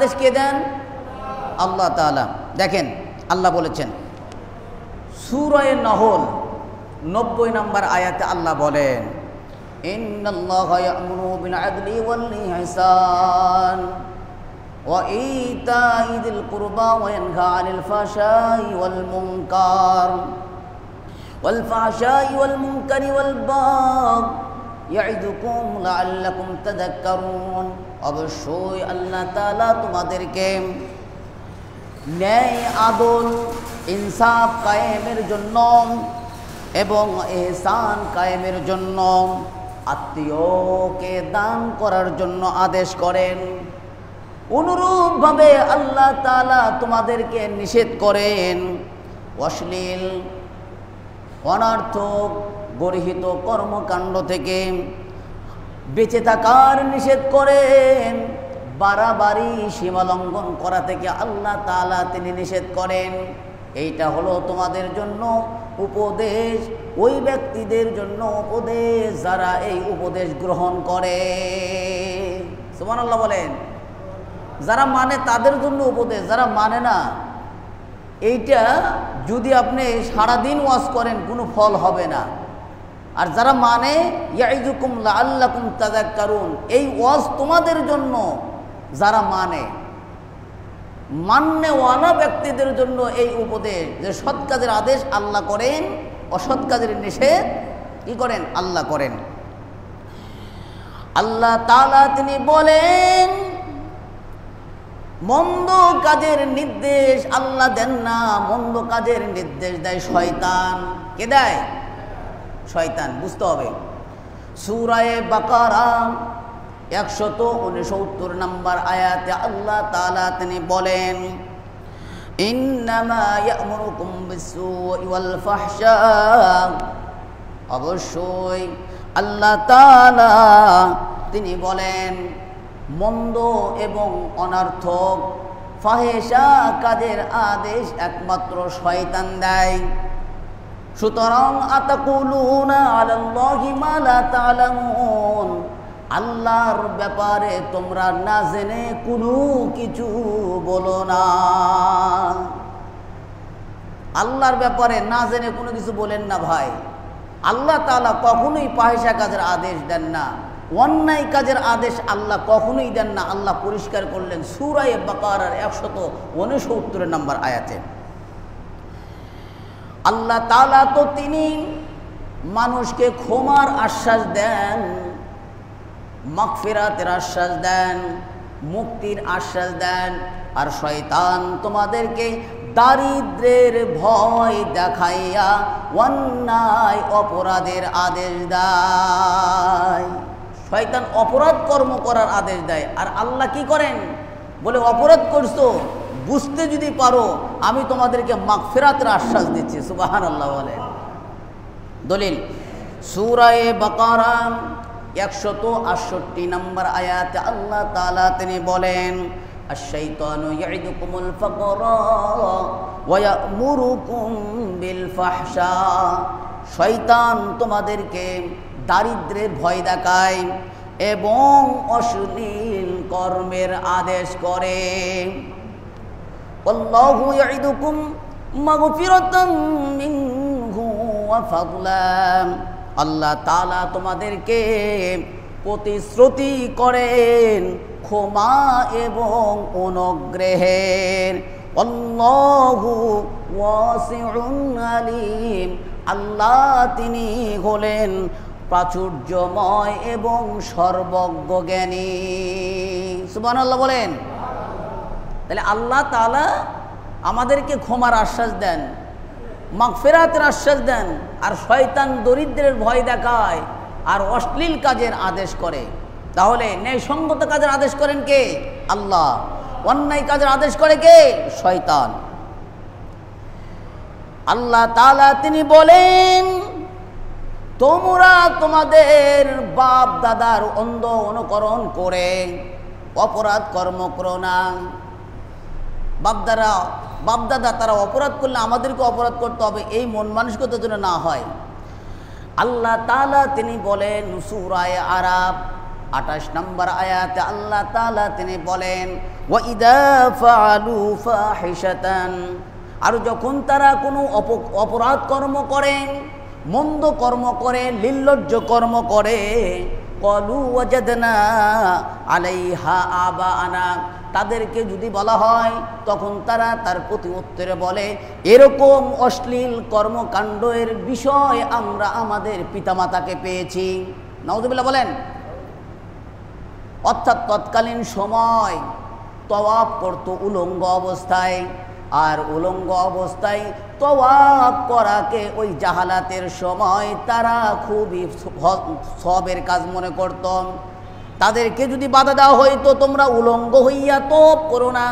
আদেশ কে দেন? আল্লাহ তাআলা। দেখেন আল্লাহ বলেছেন সূরা নাহল 90 নম্বর আয়াতে আল্লাহ বলেন ইন্নাল্লাহা ইয়া'মুরু বিল আদলি ওয়াল ইহসান ওয়া ইতা'i যিল কুরবা ওয়া ইয়ানহা 'আনিল ফাহশাই ওয়াল মুনকারি ওয়াল বাগই ইয়া'iদুকুম লা'আল্লাকুম তাযাক্কারুন। অবশ্যই আল্লাহ তাআলা তোমাদেরকে ন্যায় আদল ইনসাফ কায়েমের জন্য এবং ইহসান কায়েমের জন্য আত্মীয়কে দান করার জন্য আদেশ করেন। অনুরূপভাবে আল্লাহ তাআলা তোমাদেরকে নিষেধ করেন অশ্লীল অনর্থক গর্হিত কর্মকাণ্ড থেকে বেঁচে থাকার নিষেধ করেন। বাড়াবাড়ি সীমা লঙ্ঘন করা থেকে আল্লাহ তাআলা তিনি নিষেধ করেন। এইটা হলো তোমাদের জন্য উপদেশ, ওই ব্যক্তিদের জন্য উপদেশ যারা এই উপদেশ গ্রহণ করে। সুবহানাল্লাহ বলেন। যারা মানে তাদের জন্য উপদেশ, যারা মানে না এইটা যদি আপনি সারাদিন ওয়াজ করেন কোনো ফল হবে না। আর যারা মানে ইয়াইযুকুম লাআল্লাকুম তাযাক্কারুন, এই ওয়াজ তোমাদের জন্য যারা মান্যওয়ালা ব্যক্তিদের জন্য এই উপদেশ যে সৎ কাজের আদেশ আল্লাহ করেন, অসৎ কাজের নিষেধ কি করেন? আল্লাহ করেন। আল্লাহ তাআলা তিনি বলেন মন্দ কাজের নির্দেশ আল্লাহ দেন না, মন্দ কাজের নির্দেশ দেয় শয়তান। কে দেয়? শয়তান। বুঝতে হবে সূরা বাকারা 169 নম্বর আয়াতে আল্লাহ তাআলা তিনি বলেন ইন্নামা ইয়া'মুরুকুম বিস-সু'i ওয়াল ফাহশা। অবশ্যই আল্লাহ তাআলা তিনি বলেন মন্দ এবং অনর্থক ফাহেশা কাজের আদেশ একমাত্র শয়তান দেয়। সুতরাং আতাকুলুনা আলাল্লাহি মা লা তা'লামুন, আল্লাহর ব্যাপারে তোমরা না জেনে কোনো কিছু বলো না। আল্লাহর ব্যাপারে না জেনে কোনো কিছু বলেন না ভাই। আল্লাহ তাআলা কখনোই ফাহেশা কাজের আদেশ দেন না, অন্যায় কাজের আদেশ আল্লাহ কখনোই দেন না। আল্লাহ পরিষ্কার করলেন সূরা বাকারার 169 নম্বর আয়াতে। আল্লাহ তাআলা তো তিনি মানুষকে ক্ষমার আশ্বাস দেন, মাগফিরাতের আশ্বাস দেন, মুক্তির আশ্বাস দেন। আর শয়তান তোমাদেরকে দারিদ্রের ভয় দেখাইয়া অন্যায় অপরাধের আদেশ দেয়। শয়তান অপরাধ কর্ম করার আদেশ দেয়। আর আল্লাহ কি করেন? বলে অপরাধ করছো বুঝতে যদি পারো আমি তোমাদেরকে মাগফিরাতের আশ্বাস দিচ্ছি। সুবহানাল্লাহ বলেন। দলিল সূরা বাকারা 168 নম্বর আয়াতে আল্লাহ তাআলা তিনি বলেন আশ-শাইতানু ইয়া'iদুকুমুল ফাকরা ওয়া ইয়া'মুরুকুম বিল ফাহশা। শয়তান তোমাদেরকে দারিদ্রের ভয় দেখায় এবং অশ্লীল কর্মের আদেশ করে। আল্লাহু ইয়া'iদুকুম মাগফিরাতাম মিনহু ওয়া ফাদলাম। আল্লাহ তাআলা তোমাদেরকে প্রতিশ্রুতি করেন ক্ষমা এবং অনুগ্রহের। আল্লাহু ওয়াসিউন আলিম। আল্লাহ তিনি হলেন প্রাচুর্যময় এবং সর্বজ্ঞ জ্ঞানী। সুবহানাল্লাহ বলেন। তাহলে আল্লাহ তাআলা আমাদেরকে ক্ষমার আশ্বাস দেন, মাগফিরাতের আশ্বাস দেন। আর শয়তান দরিদ্রের ভয় দেখায় আর অশ্লীল কাজের আদেশ করে। তাহলে ন্যায়সঙ্গত কাজের আদেশ করেন কে? আল্লাহ। অন্যায় কাজের আদেশ করে কে? শয়তান। আল্লাহ তাআলা তিনি বলেন তোমরা তোমাদের বাপ দাদার অন্ধ অনুকরণ করে অপরাধ কর্ম করো না। বাপদাদা তারা অপরাধ করলে আমাদেরকে অপরাধ করতে হবে, এই মন মানসিকতা যেন না হয়। আল্লাহ তাআলা তিনি বলেন সূরা আরাফ 28 নম্বর আয়াতে আল্লাহ তাআলা তিনি বলেন ওয়া ইদা ফাআলু ফাহিশাতান, আর যখন তারা কোনো অপরাধ কর্ম করে, মন্দ কর্ম করে, নির্লজ্জ কর্ম করে, ক্বালু ওয়াজাদনা আলাইহা আবাআনা, তাদেরকে যদি বলা হয় তখন তারা তার প্রতি উত্তরে বলে এরকম অশ্লীল কর্মকাণ্ডের বিষয় আমরা আমাদের পিতামাতাকে পেয়েছি। নাউযুবিল্লাহ বলেন। অর্থাৎ তৎকালীন সময় তওয়াফ করত উলঙ্গ অবস্থায়, আর উলঙ্গ অবস্থায় তওয়াফ করাকে ওই জাহালাতের সময় তারা খুবই সওয়াবের কাজ মনে করত। তাদেরকে যদি বাধা দেওয়া হইতো তোমরা উলঙ্গ হইয়া তওয়াফ করো না,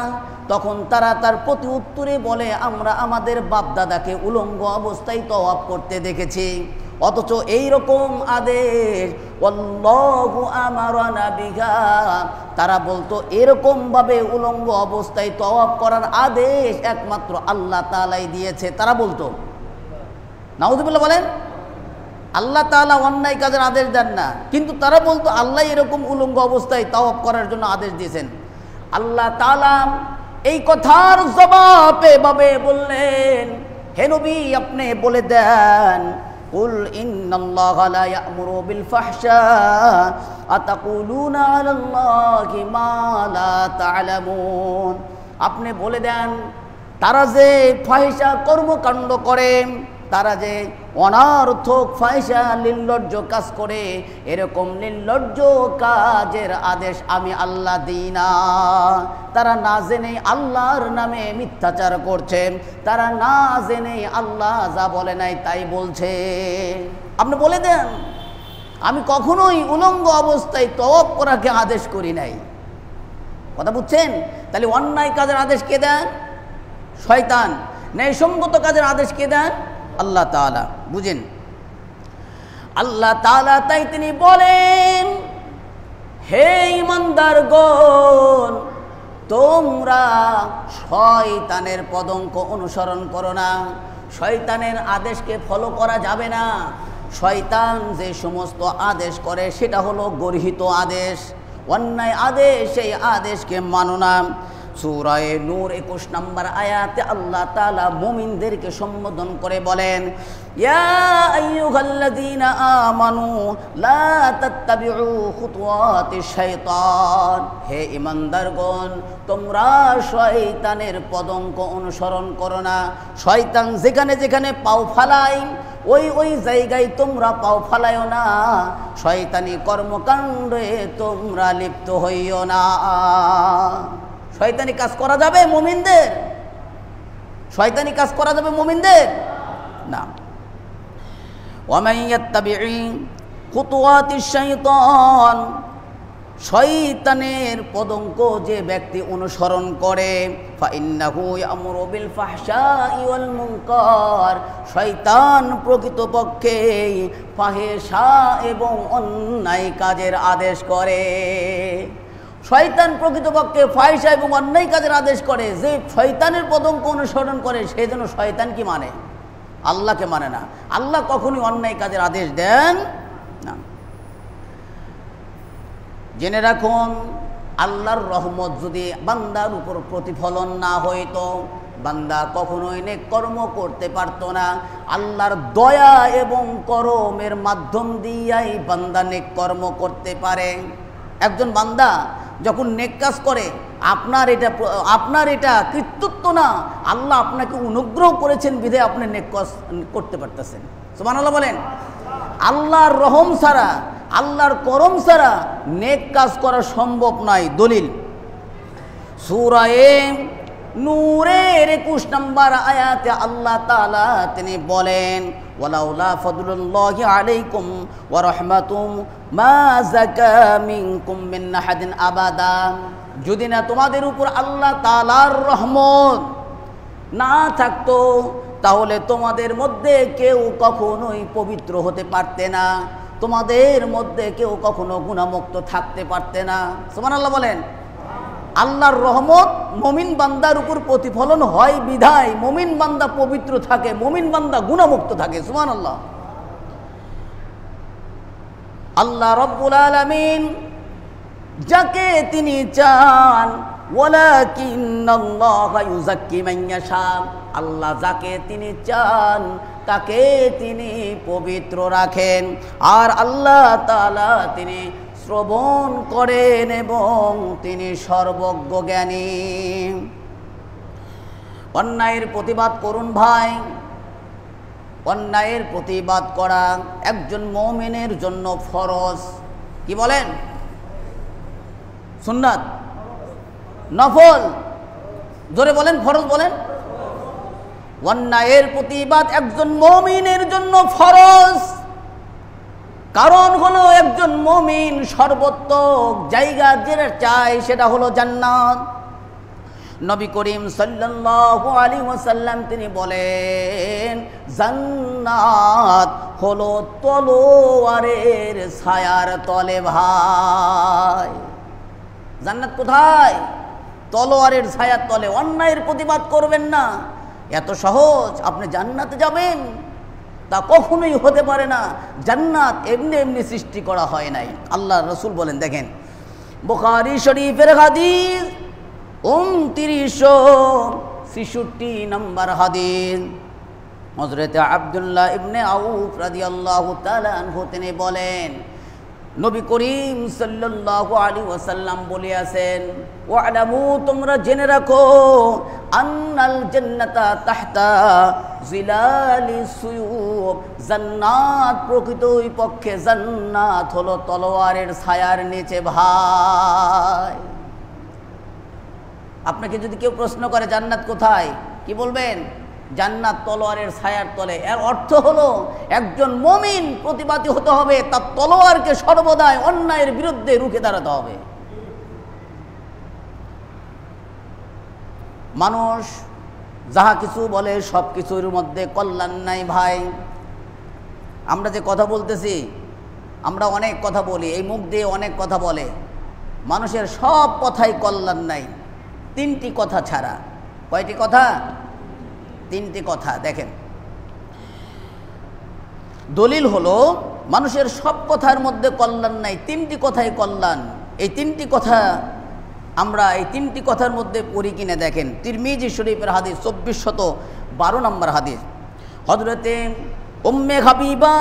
তখন তারা তার প্রতি উত্তরে বলে আমরা আমাদের বাপদাদাকে উলঙ্গ অবস্থায় তওয়াফ করতে দেখেছি। অথচ এই রকম আদেশ আল্লাহু আমারানা বিহা, তারা বলতো এরকম ভাবে উলঙ্গ অবস্থায় তওয়াফ করার আদেশ একমাত্র আল্লাহ তাআলাই দিয়েছে। তারা বলতো, নাউযুবিল্লাহ বলেন। আল্লাহ তাআলা অন্যায় কাজের আদেশ দেন না, কিন্তু তারা বলতো আল্লাহ এরকম উলঙ্গ অবস্থায় তাওয়াফ করার জন্য আদেশ দিয়েছেন। আল্লাহ তাআলা এই কথার জবাবে এভাবে বললেন, হে নবী আপনি বলে দেন কুল ইন্নাল্লাহা লা ইয়া'মুরু বিল ফাহশা আতাকুলুনা আলাল্লাহি মা লা তা'লামুন। আপনি বলে দেন তারা যে ফাহিশা কর্মকাণ্ড করে, তারা যে অনার্থক ফাহিশা নির্লজ্জ কাজ করে, এরকম নির্লজ্জ কাজের আদেশ আমি আল্লাহ দিই না। তারা না জেনে আল্লাহর নামে মিথ্যাচার করছে, তারা না জেনে আল্লাহ যা বলে নাই তাই বলছে। আপনি বলে দেন আমি কখনোই উলঙ্গ অবস্থায় তওয়াফ করাকে আদেশ করি নাই। কথা বুঝছেন? তাহলে অন্যায় কাজের আদেশ কে দেন? শয়তান। ন্যায়সঙ্গত কাজের আদেশ কে দেন? আল্লাহ তাআলা। বুঝেন, আল্লাহ তাআলা তাই তিনি বলেন হে ঈমানদারগণ তোমরা শয়তানের পদঙ্ক অনুসরণ করো না। শয়তানের আদেশকে ফলো করা যাবে না। শয়তান যে সমস্ত আদেশ করে সেটা হলো গর্হিত আদেশ, অন্যায় আদেশ, সেই আদেশকে মানো না। সূরা নূর 21 নম্বর আয়াতে আল্লাহ তাআলা মুমিনদেরকে সম্বোধন করে বলেন ইয়া আইয়ুহাল্লাযীনা আমানু লা তাত্তাবিউ খুতুওয়াতিশ শাইতান, হে ঈমানদারগণ তোমরা শয়তানের পদঙ্ক অনুসরণ করো না। শয়তান যেখানে যেখানে পাও ফালায় ওই জায়গায় তোমরা পাও ফালায়ও না। শয়তানি কর্মকাণ্ডে তোমরা লিপ্ত হইও না। শয়তানি কাজ করা যাবে মুমিনদের? শয়তানি কাজ করা যাবে মুমিনদের? না। ওয়ামান ইয়াত্তাবিউ খুতুওয়াতিশ শাইতান, শয়তানের পদঙ্ক যে ব্যক্তি অনুসরণ করে ফাইন্নাহু ইয়ামুরু বিল ফাহশাই ওয়াল মুনকার, শয়তান প্রকৃতপক্ষে ফাহিশা এবং অন্যায় কাজের আদেশ করে। শয়তান প্রকৃতপক্ষে ফাহিশা এবং অন্যায় কাজের আদেশ করে। যে শয়তানের পদঙ্ক অনুসরণ করে সে যেন শয়তান কি মানে? আল্লাহকে মানে না। আল্লাহ কখনোই অন্যায় কাজের আদেশ দেন না। জেনে রাখুন আল্লাহর রহমত যদি বান্দার উপর প্রতিফলন না হইতো বান্দা কখনোই নেক কর্ম করতে পারতো না। আল্লাহর দয়া এবং করমের মাধ্যম দিয়াই বান্দা নেক কর্ম করতে পারে। একজন বান্দা যখন নেক কাজ করে আপনার এটা কৃতিত্ব না, আল্লাহ আপনাকে অনুগ্রহ করেছেন বিধায় আপনি নেক কাজ করতে পারতেছেন। সুবহানাল্লাহ বলেন। আল্লাহর রহম ছাড়া, আল্লাহর করম ছাড়া নেক কাজ করা সম্ভব নয়। দলিল সূরা নূরের 21 নম্বর আয়াতে আল্লাহ তাআলা তিনি বলেন ওয়ালাউলা ফাদলুল্লাহি আলাইকুম ওয়া রাহমাতুহু মা যাকা মিনকুম মিন আহাদিন আবাদা, যদি না তোমাদের উপর আল্লাহ তাআলার রহমত না থাকতো তাহলে তোমাদের মধ্যে কেউ কখনোই পবিত্র হতে পারতে না, তোমাদের মধ্যে কেউ কখনো গুনাহমুক্ত থাকতে পারতে না। সুবহানাল্লাহ বলেন। আল্লাহর রহমত মুমিন বান্দার উপর প্রতিফলন হয় বিধায় মুমিন বান্দা পবিত্র থাকে, মুমিন বান্দা গুনাহমুক্ত থাকে। সুবহানাল্লাহ। আল্লাহ রাব্বুল আলামিন যাকে তিনি চান, ওয়ালাকিন্নাল্লাহা ইউযাক্কি মান ইয়াশা, আল্লাহ যাকে তিনি চান তাকে তিনি পবিত্র রাখেন। আর আল্লাহ তাআলা তিনি শ্রবণ করেন এবং তিনি সর্বজ্ঞ জ্ঞানী। অন্যায়ের প্রতিবাদ করুন ভাই। অন্যায়ের প্রতিবাদ করা একজন মুমিনের জন্য ফরজ। কি বলেন? সুন্নাত, নফল? জোরে বলেন, ফরজ বলেন। অন্যায়ের প্রতিবাদ একজন মুমিনের জন্য ফরজ। কারণ হলো একজন মুমিন সর্বোত্তম জায়গা যেটা চায় সেটা হলো জান্নাত। নবী করিম সাল্লাল্লাহু আলাইহি ওয়াসাল্লাম তিনি বলেন, জান্নাত হলো তলোয়ারের ছায়ার তলে ভাই। জান্নাত কোথায়? তলোয়ারের ছায়ার তলে। অন্যায়ের প্রতিবাদ করবেন না, এত সহজ আপনি জান্নাতে যাবেন তা কখনোই হতে পারে না। জান্নাত এমনি এমনি সৃষ্টি করা হয় নাই। আল্লাহ রাসূল বলেন, দেখেন বুখারী শরীফের হাদিস 2966 নম্বর হাদিস, হযরত আব্দুল্লাহ ইবনে আউফ রাদিয়াল্লাহু তাআলা আনহু তিনি বলেন, নবী করিম সাল্লাল্লাহু আলাইহি ওয়াসাল্লাম বলিয়াছেন, ওয়ালামু, তোমরা জেনে রাখো, আন্নাল জান্নাতা তাহতা জিলালিস সুয়ুব, জান্নাত প্রকৃতই পক্ষে জান্নাত হলো তলোয়ারের ছায়ার নিচে ভাই। আপনাকে যদি কেউ প্রশ্ন করে জান্নাত কোথায়, কি বলবেন? জান্নাত তলোয়ারের ছায়ার তলে। এর অর্থ হলো একজন মুমিন প্রতিবাদী হতে হবে, তার তলোয়ারকে সর্বদাই অন্যায়ের বিরুদ্ধে রুখে দাঁড়াতে হবে। মানুষ যাহা কিছু বলে সব কিছুর মধ্যে কল্যাণ নাই ভাই। আমরা যে কথা বলতেছি, আমরা অনেক কথা বলি, এই মুখ দিয়ে অনেক কথা বলে, মানুষের সব কথাই কল্যাণ নাই, তিনটি কথা ছাড়া। কয়টি কথা? তিনটি কথা। দেখেন, দলিল হলো মানুষের সব কথার মধ্যে কল্যাণ নাই, তিনটি কথাই কল্যাণ। এই তিনটি কথা আমরা এই তিনটি কথার মধ্যে পড়ি কিনে দেখেন। তিরমিজি শরীফের হাদিস 2412 নম্বর হাদিস, হযরতে উম্মে হাবিবা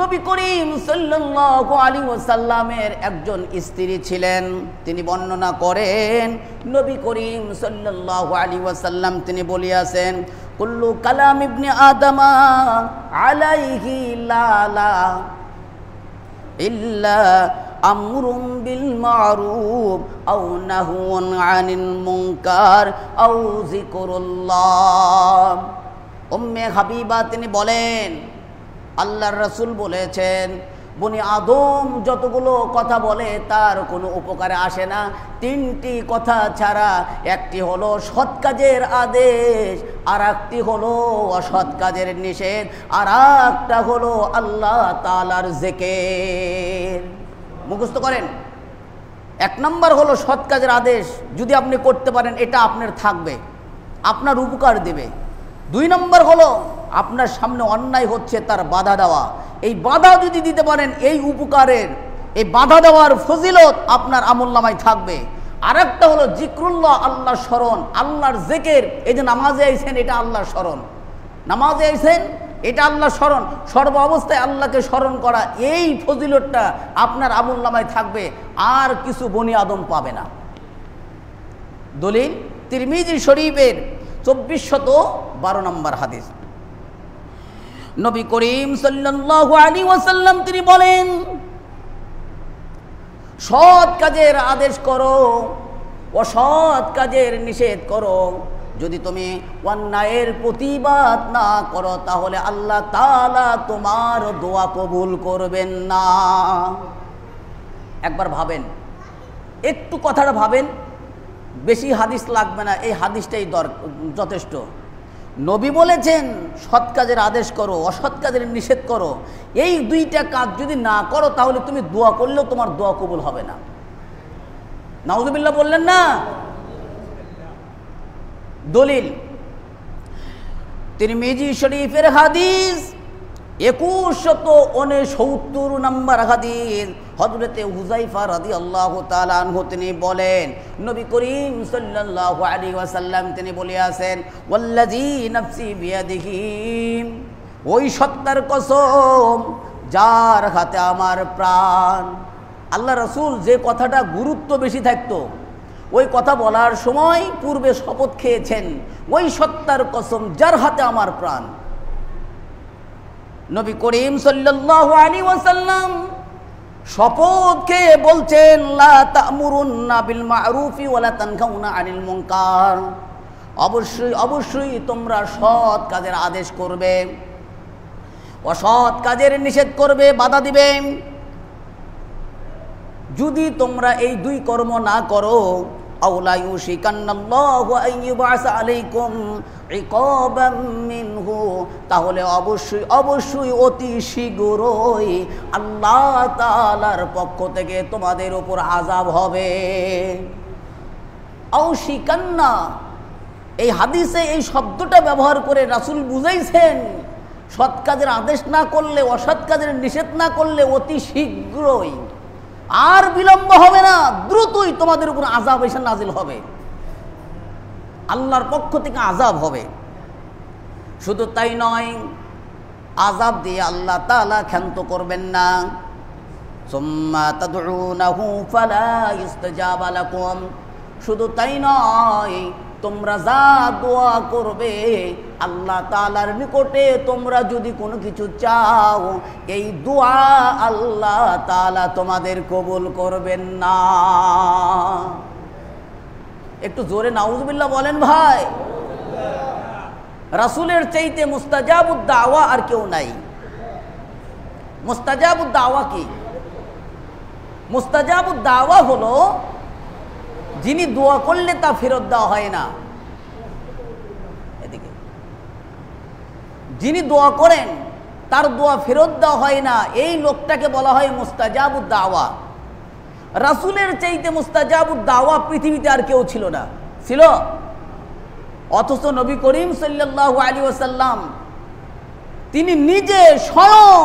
নবী করিম সাল্লাল্লাহু আলাইহি ওয়াসাল্লামের একজন স্ত্রী ছিলেন। তিনি বর্ণনা করেন, নবী করিম সাল্লাল্লাহু আলাইহি ওয়াসাল্লাম তিনি বলিয়াছেন, কুল্লু কালাম ইবনে আদমা আলাইহি লালা ইল্লা আমরুম বিল মারুফ আও নাহয়ুন আনিল মুনকার আও যিকরুল্লাহ। উম্মে হাবিবা তিনি বলেন, আল্লাহর রাসূল বলেছেন, বনি আদম যতগুলো কথা বলে তার কোনো উপকারে আসে না তিনটি কথা ছাড়া। একটি হলো সৎ কাজের আদেশ, আর একটি হলো অসৎ কাজের নিষেধ, আর একটা হলো আল্লাহ তাআলার জিকির। মুখস্থ করেন। এক নম্বর হলো সৎ কাজের আদেশ, যদি আপনি করতে পারেন এটা আপনার থাকবে, আপনার উপকার দেবে। দুই নম্বর হলো আপনার সামনে অন্যায় হচ্ছে তার বাধা দেওয়া, এই বাধা যদি দিতে পারেন এই উপকারের, এই বাধা দেওয়ার ফজিলত আপনার আমলনামায় থাকবে। আর একটা হলো জিক্রুল্লাহ, আল্লাহর স্মরণ, আল্লাহর জিকির। এই যে নামাজে আইছেন এটা আল্লাহর স্মরণ, নামাজে আইছেন এটা আল্লাহর স্মরণ, সর্ব অবস্থায় আল্লাহকে স্মরণ করা, এই ফজিলতটা আপনার আমলনামায় থাকবে, আর কিছু বনি আদম পাবে না। দলিল তিরমিজি শরীফের 2412 নম্বর হাদিস, নবী করিম সাল্লাল্লাহু আলাইহি ওয়াসাল্লাম তিনি বলেন, সৎ কাজের আদেশ করো, অসৎ কাজের নিষেধ করো। যদি তুমি অন্যায়ের প্রতিবাদ না করো তাহলে আল্লাহ তাআলা তোমার দোয়া কবুল করবেন না। একবার ভাবেন, একটু কথাটা ভাবেন, বেশি হাদিস লাগবে না, এই হাদিসটাই যথেষ্ট। নবী বলেছেন সৎ কাজের আদেশ করো, অসৎ কাজের নিষেধ করো। এই দুইটা কাজ যদি না করো তাহলে তুমি দোয়া করলেও তোমার দোয়া কবুল হবে না। নাউযুবিল্লাহ বললেন না? দলিল তিরমিজি শরীফের হাদিস 2169 নম্বর হাদিস, হযরতে হুযায়ফা রাদিয়াল্লাহু তাআলা আনহু তিনি বলেন, নবী করিম সাল্লাল্লাহু আলাইহি ওয়াসাল্লাম তিনি বলিয়াছেন, ওয়াল্লাযী নাফসি বিয়াদিহি, ওই সত্তার কসম যার হাতে আমার প্রাণ। আল্লাহ রাসূল যে কথাটা গুরুত্ব বেশি থাকতো, ওই কথা বলার সময় পূর্বে শপথ খেয়েছেন, ওই সত্তার কসম যার হাতে আমার প্রাণ। নবী করিম সাল্লাল্লাহু আলাইহি ওয়াসাল্লাম শপথ খেয়ে বলছেন, লা তা'মুরুন্না বিল মা'রুফি ওয়া লা তানহাউনা আনিল মুনকার, অবশ্যই অবশ্যই তোমরা সৎ কাজের আদেশ করবে, অসৎ কাজের নিষেধ করবে, বাধা দিবে। যদি তোমরা এই দুই কর্ম না করো, আওলা ইউশিকান্নাল্লাহু আন ইউবআসা আলাইকুম ইকাবাম মিনহু, তাহলে অবশ্যই অবশ্যই অতি শীঘ্রই আল্লাহ তাআলার পক্ষ থেকে তোমাদের উপর আযাব হবে। আউশিকান্না, এই হাদিসে এই শব্দটা ব্যবহার করে রাসূল বুঝাইছেন, সৎ কাজের আদেশ না করলে, অসৎ কাজের নিষেধ না করলে অতি শীঘ্রই, আর বিলম্ব হবে না, দ্রুতই তোমাদের উপর আযাব এসে নাজিল হবে, আল্লাহর পক্ষ থেকে আযাব হবে। শুধু তাই নয়, আযাব দিয়ে আল্লাহ তাআলা ক্ষান্ত করবেন না। সুম্মা তাদউনাহু ফালা ইস্তাজাবা লাকুম, শুধু তাই নয়, তোমরা যা দোয়া করবে আল্লাহ তাআলার নিকটে, তোমরা যদি কোনো কিছু চাও, এই দোয়া আল্লাহ তাআলা তোমাদের কবুল করবেন না। একটু জোরে নাউজুবিল্লাহ বলেন ভাই। রাসূলের চাইতে মুস্তাজাবুদ দাওয়া আর কেউ নাই। মুস্তাজাবুদ দাওয়া কি? মুস্তাজাবুদ দাওয়া হলো যিনি দোয়া করলে তা ফেরত দেওয়া হয় না। এদিকে যিনি দোয়া করেন তার দোয়া ফেরত দেওয়া হয় না, এই লোকটাকে বলা হয় মুস্তাজাবুদ দাওয়া। রাসূলের চাইতে মুস্তাজাবুদ দাওয়া পৃথিবীতে আর কেউ ছিল না। ছিল? অথচ নবী করিম সাল্লাল্লাহু আলাইহি ওয়াসাল্লাম তিনি নিজে স্বয়ং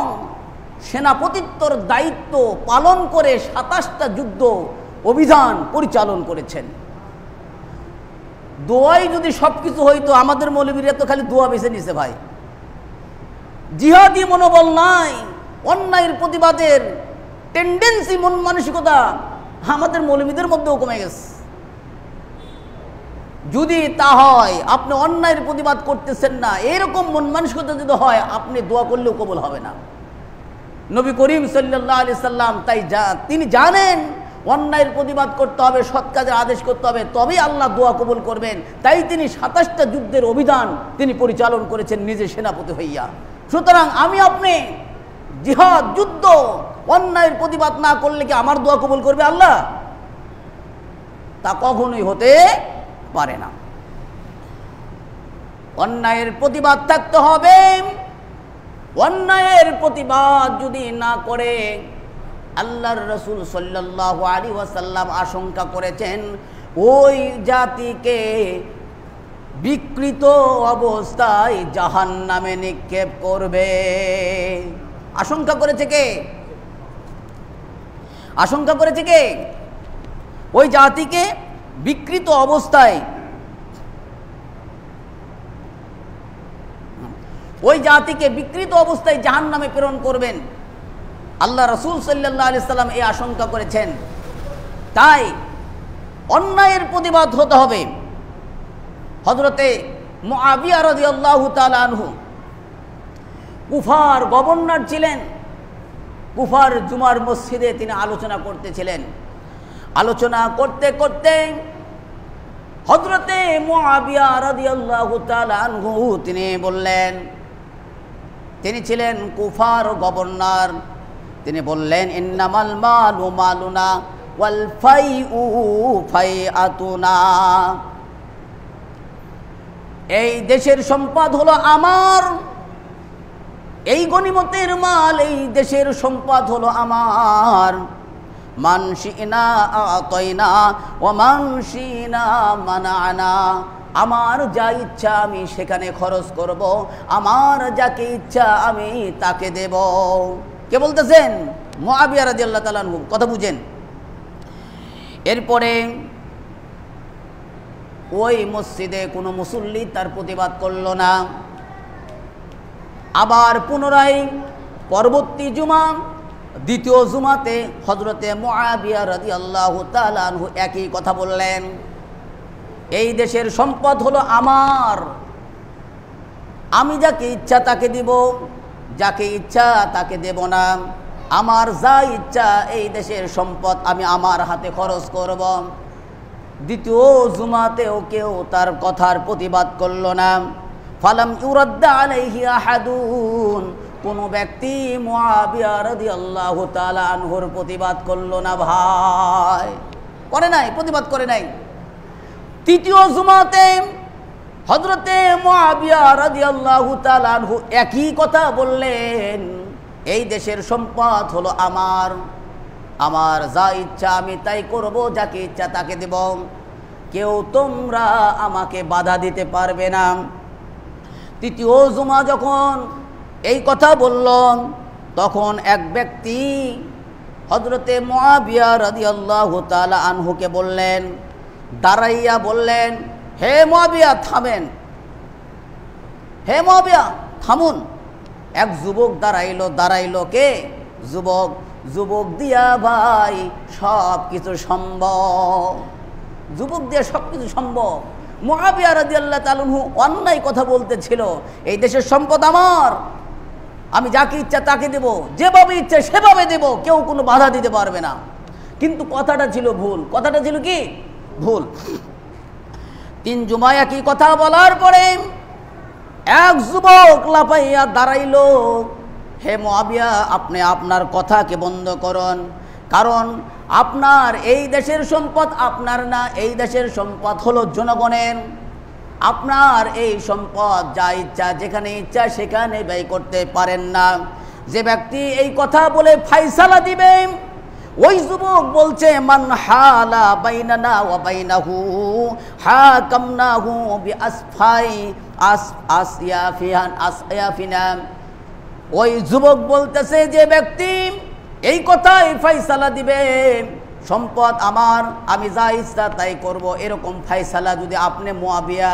সেনাপতিত্বর দায়িত্ব পালন করে ২৭টা যুদ্ধ অভিযান পরিচালন করেছেন। দোয়াই যদি সবকিছু হইতো, আমাদের মৌলবীরা তো খালি দোয়া বেছে নিছে ভাই। জিহাদি মনোবল নাই, অন্যায়ের প্রতিবাদের টেন্ডেন্সি, মন মানসিকতা আমাদের মৌলবীদের মধ্যেও কমে গেছে। যদি তা হয়, আপনি অন্যায়ের প্রতিবাদ করতেছেন না, এরকম মন মানসিকতা যদি হয়, আপনি দোয়া করলেও কবুল হবে না। নবী করিম সাল্লাল্লাহু আলাইহি সাল্লাম তাই তিনি জানেন অন্যায়ের প্রতিবাদ করতে হবে, সৎ কাজের আদেশ করতে হবে, তবেই আল্লাহ দোয়া কবুল করবেন। তাই তিনি ২৭টা যুদ্ধের অভিযান তিনি পরিচালন করেছেন নিজে সেনাপতি হইয়া। সুতরাং আমি আপনি জিহাদ, যুদ্ধ, অন্যায়ের প্রতিবাদ না করলে কি আমার দোয়া কবুল করবে আল্লাহ? তা কখনোই হতে পারে না। অন্যায়ের প্রতিবাদ থাকতে হবে। অন্যায়ের প্রতিবাদ যদি না করে, আল্লাহর রাসূল সাল্লাল্লাহু আলাইহি ওয়াসাল্লাম আশঙ্কা করেছেন ওই জাতিকে বিকৃত অবস্থায় জাহান্নামে নিক্ষেপ করবে। আশঙ্কা করেছে কে? আশঙ্কা করেছে কে? ওই জাতিকে বিকৃত অবস্থায়, ওই জাতিকে বিকৃত অবস্থায় জাহান্নামে প্রেরণ করবেন। আল্লাহ রাসূল সাল্লাল্লাহু আলাইহি সাল্লাম এই আশঙ্কা করেছেন। তাই অন্যায়ের প্রতিবাদ হতে হবে। হযরতে মুআবিয়া রাদিয়াল্লাহু তাআলা আনহু কুফার গভর্নর ছিলেন। কুফার জুমার মসজিদে তিনি আলোচনা করতেছিলেন। আলোচনা করতে করতে হযরতে মুআবিয়া রাদিয়াল্লাহু তাআলা আনহু তিনি বললেন, তিনি ছিলেন কুফার গভর্নর, তিনি বললেন, ইন্নামাল মালু মালুনা ওয়াল ফাইউ ফাইআতুনা, এই দেশের সম্পদ হলো আমার, এই গনিমতের মাল, এই দেশের সম্পদ হলো আমার, মান শিনা আতাইনা ওয়া মান শিনা মানানা। আমার যা ইচ্ছা আমি সেখানে খরচ করব, আমার যাকে ইচ্ছা আমি তাকে দেব। কে বলতেছেন? মুআবিয়া রাদিয়াল্লাহু তাআলা আনহু। কথা বুঝেন। এরপরে ওই মসজিদে কোনো মুসল্লি তার প্রতিবাদ করল না। আবার পুনরায় পরবর্তী জুমা, দ্বিতীয় জুমাতে হযরতে মুআবিয়া রাদিয়াল্লাহু তাআলা আনহু একই কথা বললেন, এই দেশের সম্পদ হলো আমার, আমি যাকে ইচ্ছা তাকে দিব, যাকে ইচ্ছা তাকে দেব না। আমার যা ইচ্ছা এই দেশের সম্পদ আমি আমার হাতে খরচ করব। দ্বিতীয় জুমাতেও কেউ তার কথার প্রতিবাদ করল না। ফালাম ইউরাদ্দা আলাইহি আহাদুন, কোনো ব্যক্তি মুআবিয়া রাদিয়াল্লাহু তাআলা আনহুর প্রতিবাদ করল না। ভাই করে নাই, প্রতিবাদ করে নাই। তৃতীয় জুমাতে হযরতে মুআবিয়া রাদিয়াল্লাহু তাআলা আনহু একই কথা বললেন, এই দেশের সম্পদ হলো আমার, আমার যা ইচ্ছা আমি তাই করব, যাকে ইচ্ছা তাকে দেব, কেউ তোমরা আমাকে বাধা দিতে পারবে না। তৃতীয় জুমা যখন এই কথা বলল, তখন এক ব্যক্তি হযরতে মুআবিয়া রাদিয়াল্লাহু তাআলা আনহুকে বললেন, দাঁড়াইয়া বললেন, হে মুআবিয়া থামেন, হে মুআবিয়া থামুন। এক যুবক দাঁড়াইলো কে? যুবক। যুবক দিয়া ভাই সব কিছু সম্ভব, যুবক দিয়া সব কিছু সম্ভব। মুআবিয়া রাদিয়াল্লাহু তাআলা আনহু অন্যায় কথা বলতেছিল, এই দেশের সম্পদ আমার, আমি যাকে ইচ্ছা তাকে দেব, যেভাবে ইচ্ছা সেভাবে দেব, কেউ কোনো বাধা দিতে পারবে না। কিন্তু কথাটা ছিল ভুল। কথাটা ছিল কি? ভুল। তিন জুমায় একই কথা বলার পরে এক যুবক লাফাইয়া দাঁড়াইল, হে মুআবিয়া আপনি আপনার কথাকে বন্ধ করুন, কারণ আপনার এই দেশের সম্পদ আপনার না, এই দেশের সম্পদ হলো জনগণের। আপনার এই সম্পদ যা ইচ্ছা যেখানে ইচ্ছা সেখানে ব্যয় করতে পারেন না। যে ব্যক্তি এই কথা বলে ফায়সালা দিবে, ওই যুবক বলছে, মান হালা বাইনানা ওয়া বাইনাহু হাকামনাহু বিআসফাই আসয়াফিনা। ওই যুবক বলতেছে, যে ব্যক্তি এই কথাই ফায়সালা দিবে সম্পদ আমার, আমি যা ইচ্ছা তাই করব, এরকম ফায়সালা যদি আপনি মুআবিয়া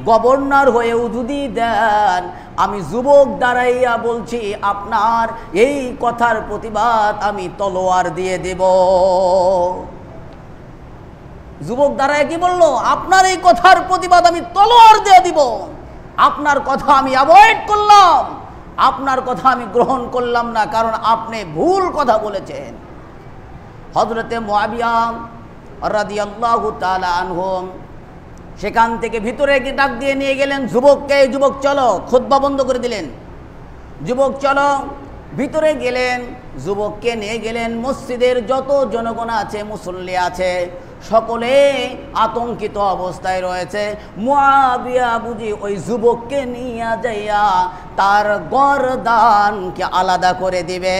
গভর্নর হয়েও যদি দেন, আমি যুবক দাঁড়াইয়া বলছি আপনার এই কথার প্রতিবাদ আমি তলোয়ার দিয়ে দেব। যুবক দাঁড়ায় কি বলল? আপনার এই কথার প্রতিবাদ আমি তলোয়ার দিয়ে দিব। আপনার কথা আমি অ্যাভয়েড করলাম, আপনার কথা আমি গ্রহণ করলাম না, কারণ আপনি ভুল কথা বলেছেন। হযরতে মুআবিয়া রাদিয়াল্লাহু তাআলা আনহু সেখান থেকে ভিতরে ডাক দিয়ে নিয়ে গেলেন যুবককে, যুবক চলো, খুতবা বন্ধ করে দিলেন, যুবক চলো। ভিতরে গেলেন, যুবককে নিয়ে গেলেন। মসজিদের যত জনগণ আছে, মুসল্লি আছে, সকলে আতঙ্কিত অবস্থায় রয়েছে। মুআবিয়া বুঝি ওই যুবককে নিয়ে যাইয়া তার গরদানকে আলাদা করে দিবে।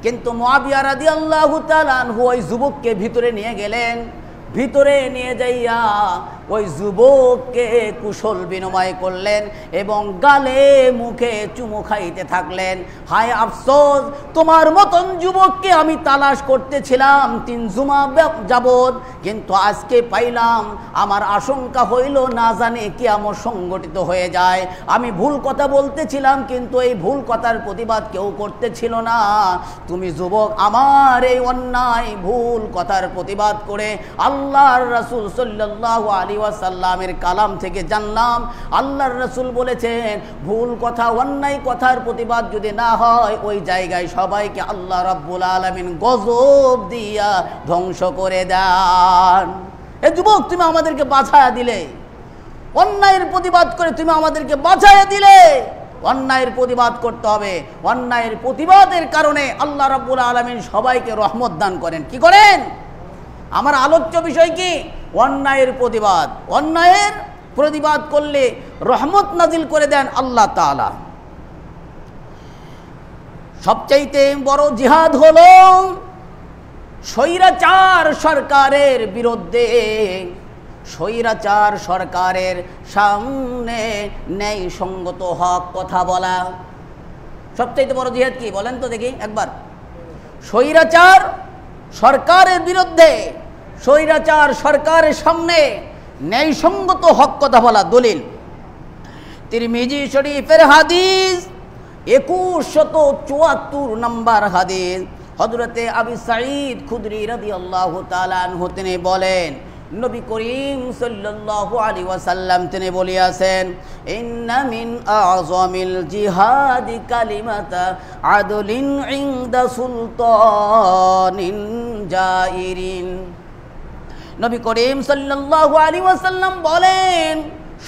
কিন্তু মুআবিয়া রাদিয়াল্লাহু তাআলা আনহু ওই যুবককে ভিতরে নিয়ে গেলেন। ভিতরে নিয়ে যাইয়া ওই যুবককে কুশল বিনিময় করলেন এবং গালে মুখে চুমু খাইতে থাকলেন। হায় আফসোস, তোমার মতন যুবককে আমি তালাশ করতেছিলাম 3 জুমা যাবত, কিন্তু আজকে পাইলাম। আমার আশঙ্কা হইল না জানে কিয়ামত সংগঠিত হয়ে যায়। আমি ভুল কথা বলতেছিলাম, কিন্তু এই ভুল কথার প্রতিবাদ কেউ করতেছিল না। তুমি যুবক আমার এই অন্যায় ভুল কথার প্রতিবাদ করে আল্লাহর রাসূল সাল্লাল্লাহু আলাইহি ওয়াসাল্লামের কালাম থেকে জানলাম, আল্লাহর রাসূল বলেছেন ভুল কথা অন্যায় কথার প্রতিবাদ যদি না হয়, ওই জায়গায় সবাইকে আল্লাহ রাব্বুল আলামিন গজব দিয়া ধ্বংস করে দেন। এ যুবক, তুমি আমাদেরকে বাঁচায়া দিলে, অন্যায়ের প্রতিবাদ করে তুমি আমাদেরকে বাঁচায়া দিলে। অন্যায়ের প্রতিবাদ করতে হবে, অন্যায়ের প্রতিবাদের কারণে আল্লাহ রাব্বুল আলামিন সবাইকে রহমত দান করেন। কি করেন? আমার আলোচ্য বিষয় কি? অন্যায়ের প্রতিবাদ। অন্যায়ের প্রতিবাদ করলে রহমত নাজিল করে দেন আল্লাহ তাআলা। সবচাইতে বড় জিহাদ হলো স্বৈরাচার সরকারের বিরুদ্ধে, স্বৈরাচার সরকারের সামনে ন্যায় সঙ্গত হক কথা বলা। সবচাইতে বড় জিহাদ কি বলেন তো দেখি একবার? স্বৈরাচার সরকারের বিরুদ্ধে, স্বৈরাচার সরকারের সামনে ন্যায় সঙ্গত হক কথা বলা। দলিল তিরমিজি শরীফের হাদিস 2174 নম্বর হাদিস। হযরতে আবু সাঈদ খুদরি রাদিয়াল্লাহু তাআলা আনহু তিনি বলেন, নবী করিম সাল্লাল্লাহু আলাইহি ওয়াসাল্লাম তিনি বলিয়াছেন, ইন্না মিন আযমিল জিহাদি কালিমাতা আদলিন ইনদা সুলতানিন জাইরিন। নবী করিম সাল্লাল্লাহু আলাইহি ওয়াসাল্লাম বলেন,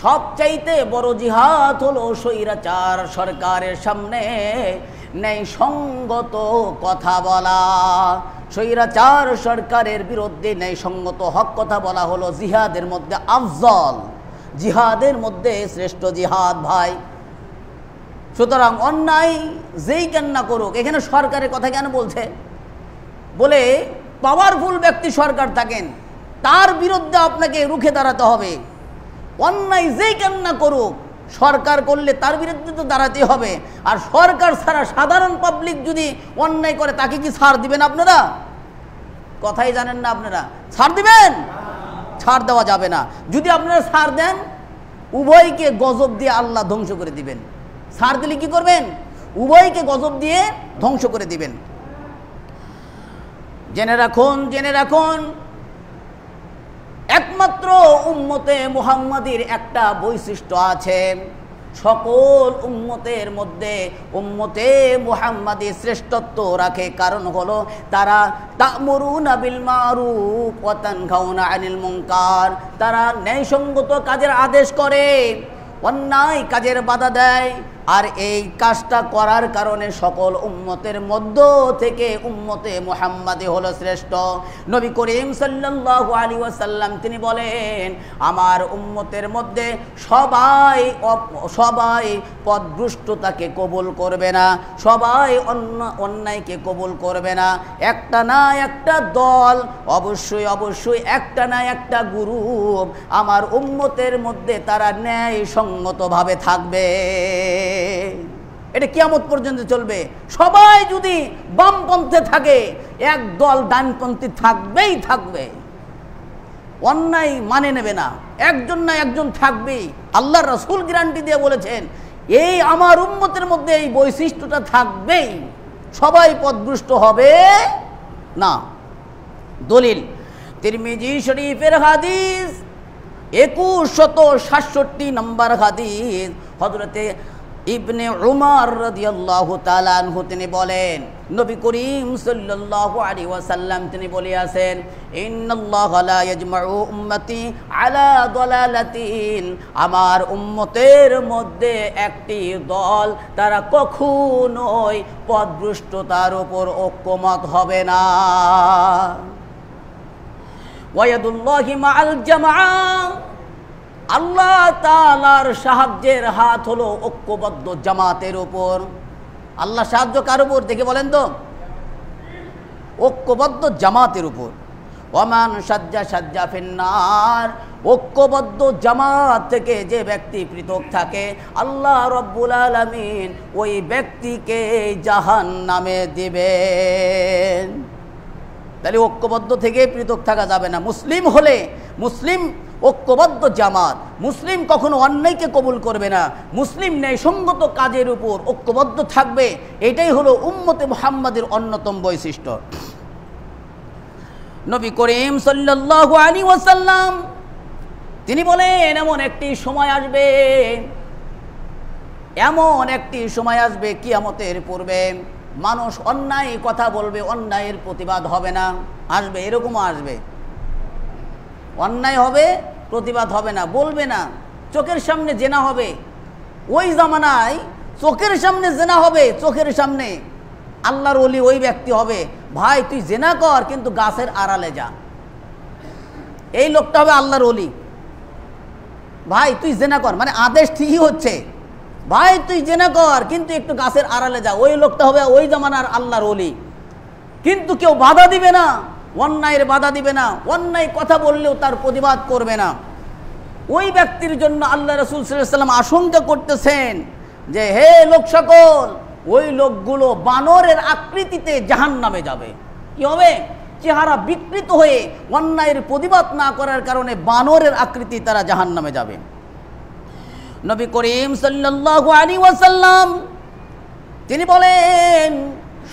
সবচাইতে বড় জিহাদ হলো স্বৈরাচার সরকারের সামনে ন্যায় সঙ্গত কথা বলা। স্বৈরাচার সরকারের বিরুদ্ধে ন্যায় সঙ্গত হক কথা বলা হলো জিহাদের মধ্যে আফজল, জিহাদের মধ্যে শ্রেষ্ঠ জিহাদ ভাই। সুতরাং অন্যায় যেই কেন না করুক, এখানে সরকারের কথা কেন বলছে? বলে পাওয়ারফুল ব্যক্তি সরকার থাকেন, তার বিরুদ্ধে আপনাকে রুখে দাঁড়াতে হবে। অন্যায় যেই কেন না করুক, সরকার করলে তার বিরুদ্ধে তো দাঁড়াতে হবে। আর সরকার ছাড়া সাধারণ পাবলিক যদি অন্যায় করে, তাকে কি ছাড় দিবেন আপনারা? কথাই জানেন না আপনারা, ছাড় দিবেন? ছাড় দেওয়া যাবে না। যদি আপনারা ছাড় দেন, উভয়কে গজব দিয়ে আল্লাহ ধ্বংস করে দিবেন। ছাড় দিলে কি করবেন? উভয়কে গজব দিয়ে ধ্বংস করে দিবেন। জেনে রাখুন, জেনে রাখুন, একমাত্র উম্মতে মুহাম্মাদির একটা বৈশিষ্ট্য আছে। সকল উম্মতের মধ্যে উম্মতে মুহাম্মাদি শ্রেষ্ঠত্ব রাখে। কারণ হলো তারা তা'মুরুনা বিল মারুফ ওয়া তানহাউনা আনিল মুনকার, তারা ন্যায়সঙ্গত কাজের আদেশ করে, অন্যায় কাজের বাধা দেয়। আর এই কাজটা করার কারণে সকল উম্মতের মধ্য থেকে উম্মতে মুহাম্মাদি হলো শ্রেষ্ঠ। নবী করিম সাল্লাল্লাহু আলাইহি ওয়াসাল্লাম তিনি বলেন, আমার উম্মতের মধ্যে সবাই পথভ্রষ্টতাকে কবুল করবে না, সবাই অন্যায়কে কবুল করবে না। একটা না একটা দল, অবশ্যই অবশ্যই একটা না একটা গ্রুপ আমার উম্মতের মধ্যে তারা ন্যায় সঙ্গতভাবে থাকবে। এটা কিয়ামত পর্যন্ত চলবে। সবাই যদি বামপন্থে থাকে, এক দল ডানপন্থী থাকবেই থাকবে, অন্যায় মানে নেবে না, একজন না একজন থাকবেই। আল্লাহর রাসূল গ্যারান্টি দিয়ে বলেছেন, এই আমার উম্মতের মধ্যে এই বৈশিষ্ট্যটা থাকবেই, সবাই পথভ্রষ্ট হবে না। দলিল তিরমিজি শরীফের হাদিস 2167 নম্বর হাদিস। হযরতে ইবনে উমর রাদিয়াল্লাহু তাআলা আনহু তিনি বলেন, নবী করিম সাল্লাল্লাহু আলাইহি ওয়াসাল্লাম তিনি বলিয়াছেন, ইন্নাল্লাহা লা ইয়াজমাউ উম্মতি আলা দালালাতিন, আমার উম্মতের মধ্যে একটি দল তারা কখনোই পথভ্রষ্টতার উপর ঐক্যমত হবে না। ওয়ায়াদুল্লাহি মাআল জামাআ, আল্লাহ তাআলার সাহায্যের হাত হলো ঐক্যবদ্ধ জামাতের উপর। আল্লাহ সাহায্য কার উপর দেখে বলেন তো? ঐক্যবদ্ধ জামাতের উপর। ওমান সাজ্জা সাজ্জা ফিন্নার, ঐক্যবদ্ধ জামাত থেকে যে ব্যক্তি পৃথক থাকে, আল্লাহ রব্বুল আলামিন ওই ব্যক্তিকে জাহান্নামে দিবেন। তাহলে ঐক্যবদ্ধ থেকে পৃথক থাকা যাবে না। মুসলিম হলে, মুসলিম ঐক্যবদ্ধ জামাত, মুসলিম কখনো অন্যায়কে কবুল করবে না, মুসলিম ন্যায়সঙ্গত কাজের উপর ঐক্যবদ্ধ থাকবে। এটাই হলো উম্মতে মুহাম্মাদের অন্যতম বৈশিষ্ট্য। নবী করিম সাল্লাল্লাহু আলাইহি ওয়াসাল্লাম তিনি বলেন, এমন একটি সময় আসবে, এমন একটি সময় আসবে কিয়ামতের পূর্বে মানুষ অন্যায় কথা বলবে, অন্যায়ের প্রতিবাদ হবে না। আসবে, এরকমও আসবে, অন্যায় হবে, প্রতিবাদ হবে না, বলবে না। চোখের সামনে জেনা হবে, ওই জামানায় চোখের সামনে জেনা হবে, চোখের সামনে। আল্লাহর ওলি ওই ব্যক্তি হবে, ভাই তুই জেনা কর কিন্তু গাছের আড়ালে যা। এই লোকটা হবে আল্লাহর ওলি। ভাই তুই জেনা কর, মানে আদেশ ঠিকই হচ্ছে, ভাই তুই জেনা কর কিন্তু একটু গাছের আড়ালে যা। ওই লোকটা হবে ওই জামানার আল্লাহর ওলি। কিন্তু কেউ বাধা দিবে না, অন্যায়ের বাধা দিবে না, অন্যায় কথা বললেও তার প্রতিবাদ করবে না। ওই ব্যক্তির জন্য আল্লাহ রাসূল সাল্লাল্লাহু আলাইহি ওয়াসাল্লাম আশঙ্কা করতেছেন যে হে লোক সকল, ওই লোকগুলো বানরের আকৃতিতে জাহান্নামে যাবে। কি হবে? চেহারা বিকৃত হয়ে অন্যায়ের প্রতিবাদ না করার কারণে বানরের আকৃতি তারা জাহান্নামে যাবে। নবী করিম সাল্লাল্লাহু আলাইহি ওয়াসাল্লাম তিনি বলেন,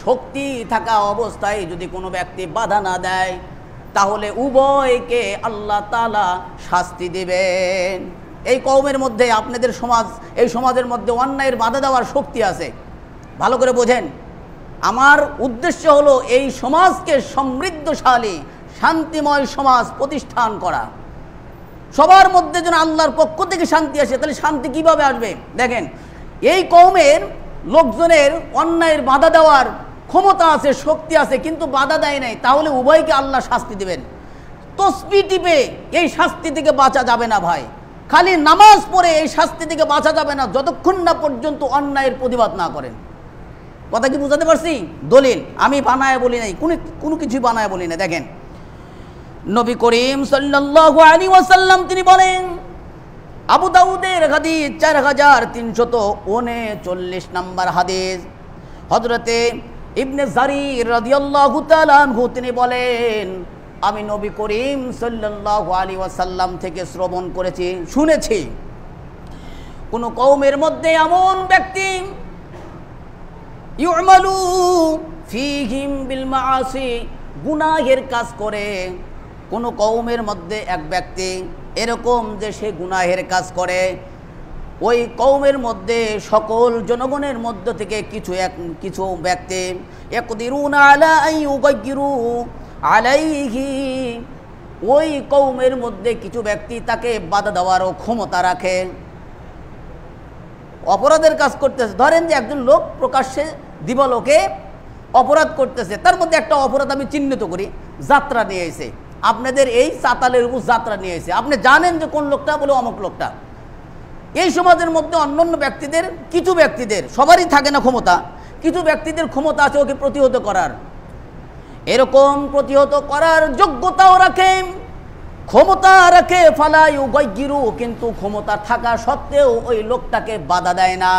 শক্তি থাকা অবস্থায় যদি কোনো ব্যক্তি বাধা না দেয় তাহলে উভয়কে আল্লাহ তাআলা শাস্তি দিবেন। এই কওমের মধ্যে, আপনাদের সমাজ, এই সমাজের মধ্যে অন্যায়ের বাধা দেওয়ার শক্তি আছে, ভালো করে বোঝেন। আমার উদ্দেশ্য হলো এই সমাজকে সমৃদ্ধশালী শান্তিময় সমাজ প্রতিষ্ঠান করা। সবার মধ্যে যেন আল্লাহর পক্ষ থেকে শান্তি আসে। তাহলে শান্তি কিভাবে আসবে? দেখেন, এই কওমের লোকজনের অন্যায়ের বাধা দেওয়ার ক্ষমতা আছে, শক্তি আছে, কিন্তু বাধা দেয় নাই, তাহলে উভয়কে আল্লাহ শাস্তি দেবেন। তসবিহ টিপে এই শাস্তি থেকে বাঁচা যাবে না ভাই, খালি নামাজ পড়ে এই শাস্তি থেকে বাঁচা যাবে না যতক্ষণ না পর্যন্ত অন্যায়ের প্রতিবাদ না করেন। কথা কি বুঝাতে পারছি? দলিল আমি বানায় বলি নাই, কোনো কিছুই বানায় বলি না। দেখেন, নবী করিম সাল্লাল্লাহু আলাইহি ওয়াসাল্লাম তিনি বলেন, আবু দাউদের হাদিস 4339 নম্বর হাদিস, হযরতে ইবনে জারির রাদিয়াল্লাহু তাআলা আনহু তিনি বলেন, আমি নবী করিম সাল্লাল্লাহু আলাইহি ওয়াসাল্লাম থেকে শ্রবণ করেছি, শুনেছি, কোন কওমের মধ্যে এমন ব্যক্তি ইউমালু ফীহিম বিল মাআসি, গুনাহের কাজ করে। কোন কওমের মধ্যে এক ব্যক্তি এরকম যে সে গুনাহের কাজ করে, ওই কওমের মধ্যে সকল জনগণের মধ্য থেকে কিছু ব্যক্তি ইয়াকদিরুনা আলা আইয়ুগাইরু আলাইহি, ওই কওমের মধ্যে কিছু ব্যক্তি তাকে বাধা দেওয়ারও ক্ষমতা রাখে। অপরাধের কাজ করতেছে, ধরেন যে একজন লোক প্রকাশ্যে দিবালোকে অপরাধ করতেছে, তার মধ্যে একটা অপরাধ আমি চিহ্নিত করি, যাত্রা নিয়ে এসে, আপনাদের এই চাতালের উপর যাত্রা নিয়ে এসে, আপনি জানেন যে কোন লোকটা বলে অমুক লোকটা। এই সমাজের মধ্যে অন্যান্য ব্যক্তিদের, কিছু ব্যক্তিদের, সবারই থাকে না ক্ষমতা, কিছু ব্যক্তিদের ক্ষমতা আছে ওকে প্রতিহত করার, এরকম প্রতিহত করার যোগ্যতাও রাখে, ক্ষমতা রাখে। ফালা ইউগাইরু, কিন্তু ক্ষমতা থাকা সত্ত্বেও ওই লোকটাকে বাধা দেয় না।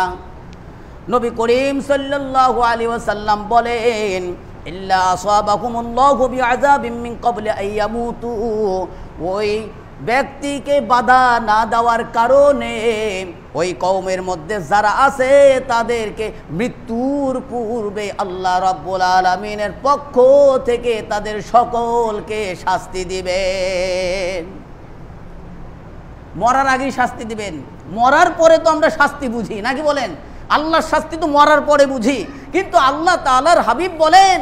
নবী করিম সাল্লাল্লাহু আলাইহি ওয়াসাল্লাম বলেন, ইল্লা আসাবাকুমুল্লাহু বিআযাবিম মিন ক্বাবলি আইয়ামুতু, ওই ব্যক্তিকে বাধা না দেওয়ার কারণে ওই কওমের মধ্যে যারা আছে তাদেরকে মৃত্যুর পূর্বে আল্লাহ রাব্বুল আলামিনের পক্ষ থেকে তাদের সকলকে শাস্তি দিবেন। মরার আগেই শাস্তি দিবেন। মরার পরে তো আমরা শাস্তি বুঝি নাকি বলেন? আল্লাহর শাস্তি তো মরার পরে বুঝি, কিন্তু আল্লাহ তাআলার হাবিব বলেন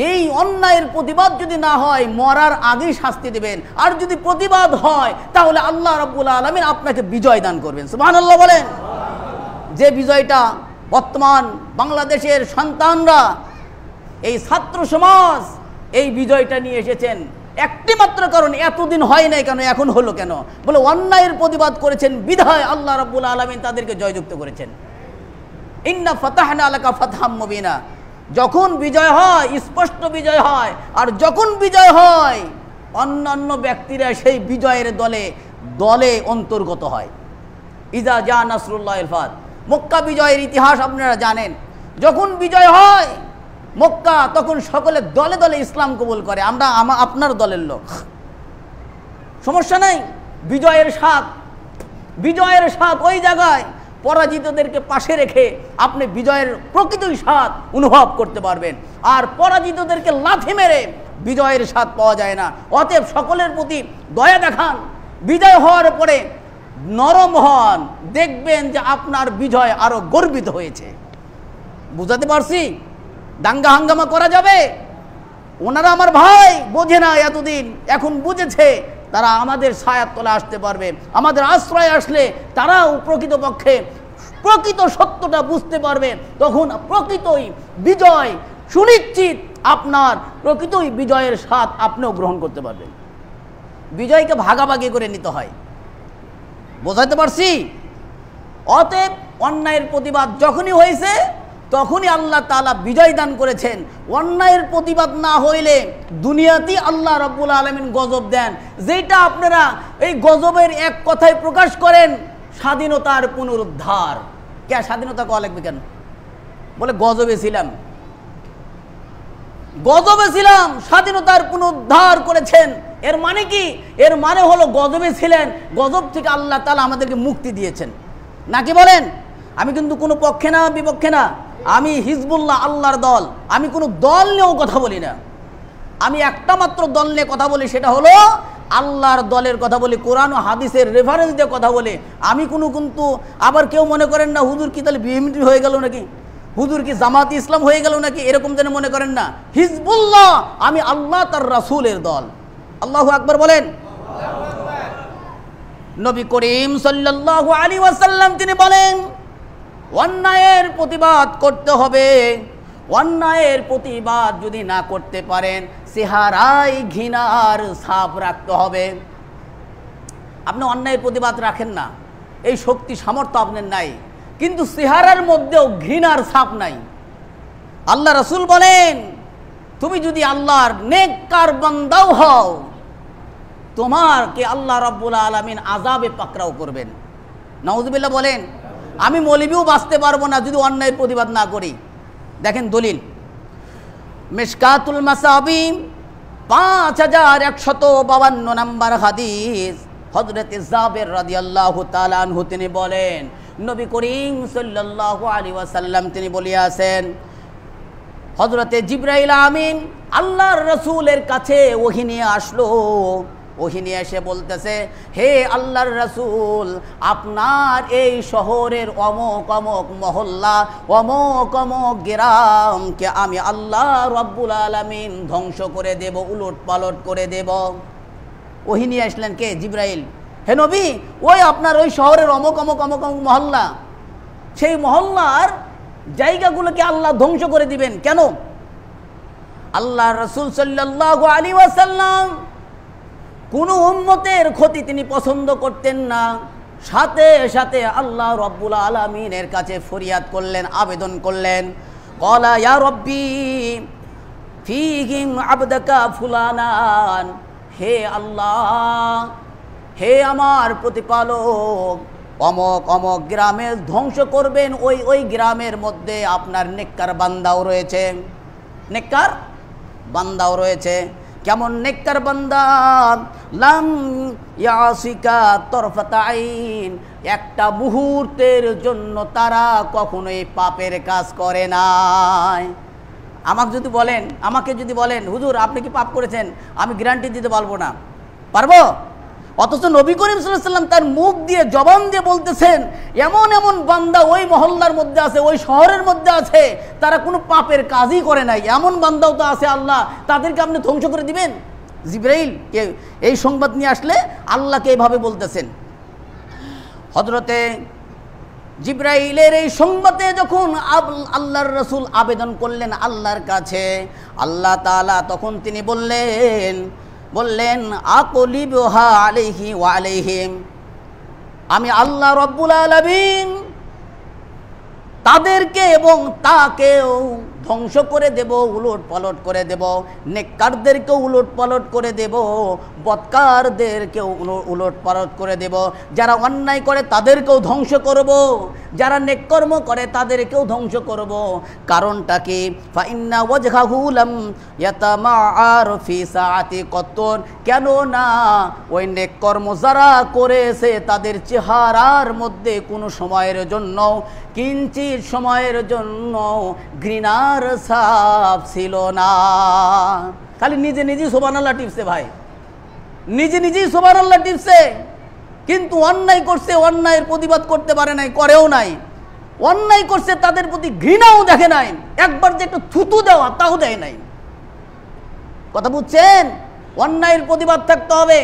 এই অন্যায়ের প্রতিবাদ যদি না হয় মরার আগেই শাস্তি দিবেন, আর যদি প্রতিবাদ হয় তাহলে আল্লাহ রাব্বুল আলামিন আপনাকে বিজয় দান করবেন। সুবহানাল্লাহ বলেন। যে বিজয়টা বর্তমান বাংলাদেশের সন্তানরা, এই ছাত্র সমাজ এই বিজয়টা নিয়ে এসেছেন, একটি মাত্র কারণ, এতদিন হয় নাই কেন, এখন হলো কেন? বলে অন্যায়ের প্রতিবাদ করেছেন বিধায় আল্লাহ রাব্বুল আলামিন তাদেরকে জয়যুক্ত করেছেন। ইন্না ফাতাহনা লাকা ফাতহাম মুবিনা, যখন বিজয় হয় স্পষ্ট বিজয় হয়, আর যখন বিজয় হয় অন্যান্য ব্যক্তিরা সেই বিজয়ের দলে অন্তর্গত হয়। ইজা জা নাসরুল্লাহিল ফাত, মক্কা বিজয়ের ইতিহাস আপনারা জানেন। যখন বিজয় হয় মক্কা, তখন সকলে দলে দলে ইসলাম কবুল করে। আমরা আপনার দলের লোক, সমস্যা নাই। বিজয়ের স্বাদ ওই জায়গায় পরাজিতদেরকে পাশে রেখে আপনি বিজয়ের প্রকৃত স্বাদ অনুভব করতে পারবেন, আর পরাজিতদেরকে লাথি মেরে বিজয়ের স্বাদ পাওয়া যায় না। অতএব সকলের প্রতি দয়া দেখান, বিজয় হওয়ার পরে নরম হন, দেখবেন যে আপনার বিজয় আরো গর্বিত হয়েছে। বুঝাতে পারছি? দাঙ্গা হাঙ্গামা করা যাবে? ওনারা আমার ভাই, বোঝে না এতদিন, এখন বুঝেছে, তারা আমাদের ছায়ার তলে আসতে পারবে। আমাদের আশ্রয় আসলে তারাও প্রকৃতপক্ষে প্রকৃত সত্যটা বুঝতে পারবে, তখন প্রকৃতই বিজয় সুনিশ্চিত। আপনার প্রকৃতই বিজয়ের স্বাদ আপনিও গ্রহণ করতে পারবেন। বিজয়কে ভাগাভাগি করে নিতে হয়। বোঝাতে পারছি? অতএব অন্যায়ের প্রতিবাদ যখনই হয়েছে তখনই আল্লাহ তাআলা বিজয় দান করেছেন। অন্যায়ের প্রতিবাদ না হইলে দুনিয়াতেই আল্লাহ রাব্বুল আলামিন গজব দেন, যেটা আপনারা এই গজবের এক কথায় প্রকাশ করেন, স্বাধীনতার পুনরুদ্ধার। কে স্বাধীনতা কওয়া লাগবে কেন? বলে গজবে ছিলাম, গজবে ছিলাম, স্বাধীনতার পুনরুদ্ধার করেছেন। এর মানে কি? এর মানে হলো গজবে ছিলেন, গজব থেকে আল্লাহ তাআলা আমাদেরকে মুক্তি দিয়েছেন। নাকি বলেন? আমি কিন্তু কোনো পক্ষে না, বিপক্ষে না, আমি হিজবুল্লাহ, আল্লাহর দল। আমি কোনো দল নিয়েও কথা বলি না, আমি একটা মাত্র দল নিয়ে কথা বলি, সেটা হলো আল্লাহর দলের কথা বলি, কোরআন ও হাদিসের রেফারেন্স দিয়ে কথা বলি। আমি কিন্তু আবার কেউ মনে করেন না হুজুর কি তাহলে বিএমপি হয়ে গেল নাকি, হুজুর কি জামাত ইসলাম হয়ে গেল নাকি, এরকম যেন মনে করেন না। হিজবুল্লাহ, আমি আল্লাহ তার রাসূলের দল। আল্লাহু আকবার বলেন। নবী করিম সাল্লাল্লাহু আলাইহি ওয়াসাল্লাম তিনি বলেন, অন্যায়ের প্রতিবাদ করতে হবে। অন্যায়ের প্রতিবাদ যদি না করতে পারেন, চেহারায় ঘৃণার ছাপ রাখতে হবে। আপনি অন্যায়ের প্রতিবাদ রাখেন না, এই শক্তি সামর্থ্য আপনার নাই, কিন্তু চেহারার মধ্যেও ঘৃণার ছাপ নাই। আল্লাহ রাসূল বলেন, তুমি যদি আল্লাহর নেককার বান্দাও হও, তোমাকে আল্লাহ রাব্বুল আলামিন আযাবে পাকড়াও করবেন। নাউযুবিল্লাহ বলেন। আমি মৌলবীও বাঁচতে পারবো না যদি অন্যায়ের প্রতিবাদ না করি। দেখেন দলিল, মিশকাতুল মাসাবি 5152 নম্বর হাদিস, হযরত জাবের রাদিয়াল্লাহু তাআলা আনহু তিনি বলেন, নবী করিম সাল্লাল্লাহু আলাইহি ওয়াসাল্লাম তিনি বলিয়াছেন, হযরতে জিবরাইল আমিন আল্লাহর রাসূলের কাছে ওহী নিয়ে আসলো। ওহী নিয়ে এসে বলতেছে, হে আল্লাহর রাসূল, আপনার এই শহরের অমুক অমুক মহল্লা, অমুক অমুক গ্রামকে আমি আল্লাহ রাব্বুল আলামিন ধ্বংস করে দেব, উলট পালট করে দেব। ওহী নিয়ে আসলেন কে? জিবরাইল। হে নবী, ওই আপনার ওই শহরের অমুক অমুক অমুক অমুক মহল্লা, সেই মহল্লার জায়গাগুলোকে আল্লাহ ধ্বংস করে দিবেন। কেন? আল্লাহ রাসূল সাল্লাল্লাহু আলাইহি ওয়াসাল্লাম কোনো উম্মতের ক্ষতি তিনি পছন্দ করতেন না। সাথে সাথে আল্লাহ রাব্বুল আলামিনের কাছে ফরিয়াদ করলেন, আবেদন করলেন, ক্বালা ইয়া রাব্বি ফীহিম আবদাকা ফুলানান, হে আল্লাহ, হে আমার প্রতিপালক, অমক অমক গ্রামে ধ্বংস করবেন, ওই গ্রামের মধ্যে আপনার নেককার বান্দাও রয়েছে, নেককার বান্দাও রয়েছে। কেমন নেককার বান্দা? লাম ইয়াসিকা তরফাত আইন, একটা মুহূর্তের জন্য তারা কখনোই পাপের কাজ করে নাই। আমাকে যদি বলেন হুজুর আপনি কি পাপ করেছেন, আমি গ্যারান্টি দিতে পারবো না। পারবো? অথচ নবী করিম সাল্লাল্লাহু আলাইহি ওয়াসাল্লাম তার মুখ দিয়ে, জবান দিয়ে বলতেছেন, এমন এমন বান্দা ওই মহল্লার মধ্যে আছে, ওই শহরের মধ্যে আছে, তারা কোনো পাপের কাজই করে নাই, এমন বান্দাও তো আছে আল্লাহ, তাদেরকে আপনি ধ্বংস করে দিবেন? জিবরাইল এই সংবাদ নিয়ে আসলে আল্লাহকে এইভাবে বলতেছেন। হযরতে জিবরাইলের এই সংবাদে যখন আল্লাহর রাসূল আবেদন করলেন আল্লাহর কাছে, আল্লাহ তাআলা তখন তিনি বললেন আকলিবুহা আলাইহি ওয়া আলাইহিম, আমি আল্লাহ রাব্বুল আলামিন তাদেরকে এবং তাকেও ধ্বংস করে দেব, উলট পালট করে দেব। নেককারদেরকেও উলট পালট করে দেব, বদকারদেরকেও উলট পালট করে দেব। যারা অন্যায় করে তাদেরকেও ধ্বংস করব, যারা নেককর্ম করে তাদেরকেও ধ্বংস করব। কারণটা কি? ফাইন্না ওয়াজহাহু লাম ইয়াতামাআর ফি সাআতি কত্তুন, কেন না ওই নেককর্ম যারা করেছে তাদের চেহারার মধ্যে কোনো সময়ের জন্য, কিঞ্চিত সময়ের জন্য ঘৃণার ছাপ ছিল না। খালি নিজে নিজেই সুবহানাল্লাহ টিপছে ভাই, নিজে নিজেই সুবহানাল্লাহ টিপছে, কিন্তু অন্যায় করছে, অন্যায়ের প্রতিবাদ করতে পারে নাই, করেও নাই। অন্যায় করছে তাদের প্রতি ঘৃণাও দেখে নাই, একবার যে একটু থুতু দেওয়া তাও দেয় নাই। কথা বুঝছেন? অন্যায়ের প্রতিবাদ থাকতে হবে,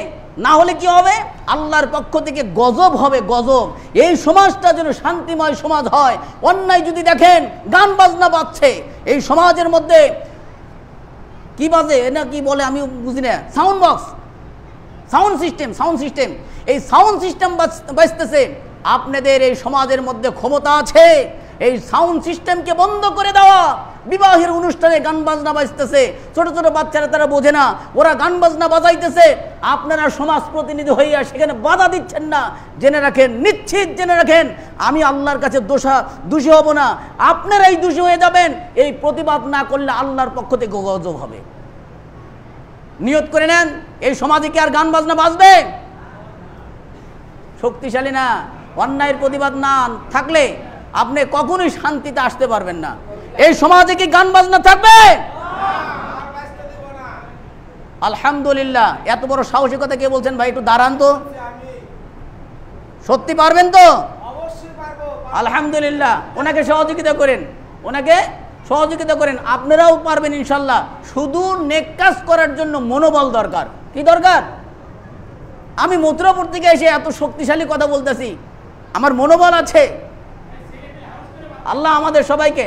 না হলে কি হবে? আল্লাহর পক্ষ থেকে গজব হবে, গজব। এই সমাজটা যেন শান্তিময় সমাজ হয়। অন্যায় যদি দেখেন গান বাজনা বাজছে, এই সমাজের মধ্যে কি বাজে না কি বলে আমি বুঝি না, সাউন্ড বক্স, সাউন্ড সিস্টেম, এই সাউন্ড সিস্টেম বাজতেছে। আপনাদের এই সমাজের মধ্যে ক্ষমতা আছে, এই সাউন্ড সিস্টেমকে বন্ধ করে দেওয়া। বিবাহের অনুষ্ঠানে গান বাজনা বাজতেছে, ছোট ছোট বাচ্চারা তারা বোঝে না, ওরা গান বাজনা বাজাইতেছে, আপনারা সমাজ প্রতিনিধি হইয়া সেখানে বাধা দিচ্ছেন না। জেনে রাখেন, নিশ্চিত জেনে রাখেন, আমি আল্লাহর কাছে দোষী হব না, আপনারাই দোষী হয়ে যাবেন। এই প্রতিবাদ না করলে আল্লাহর পক্ষ থেকে গজব হবে। নিয়ত করে নেন, এই সমাজে কি আর গান বাজনা বাজবে? শক্তিশালী না, অন্যায়ের প্রতিবাদ না থাকলে আপনি কখনোই শান্তিতে আসতে পারবেন না। এই সমাজে কি গান বাজনা থাকবে? আলহামদুলিল্লাহ। এত বড় সাহসিকতা কে বলছেন ভাই? একটু দাঁড়ান তো, সত্যি পারবেন তো? আলহামদুলিল্লাহ। ওনাকে সহযোগিতা করেন, ওনাকে সহযোগিতা করেন, আপনারাও পারবেন ইনশাল্লাহ। শুধু নেক কাজ করার জন্য মনোবল দরকার। কি দরকার? আমি মথুরাপুর থেকে এসে এত শক্তিশালী কথা বলতেছি, আমার মনোবল আছে। আল্লাহ আমাদের সবাইকে,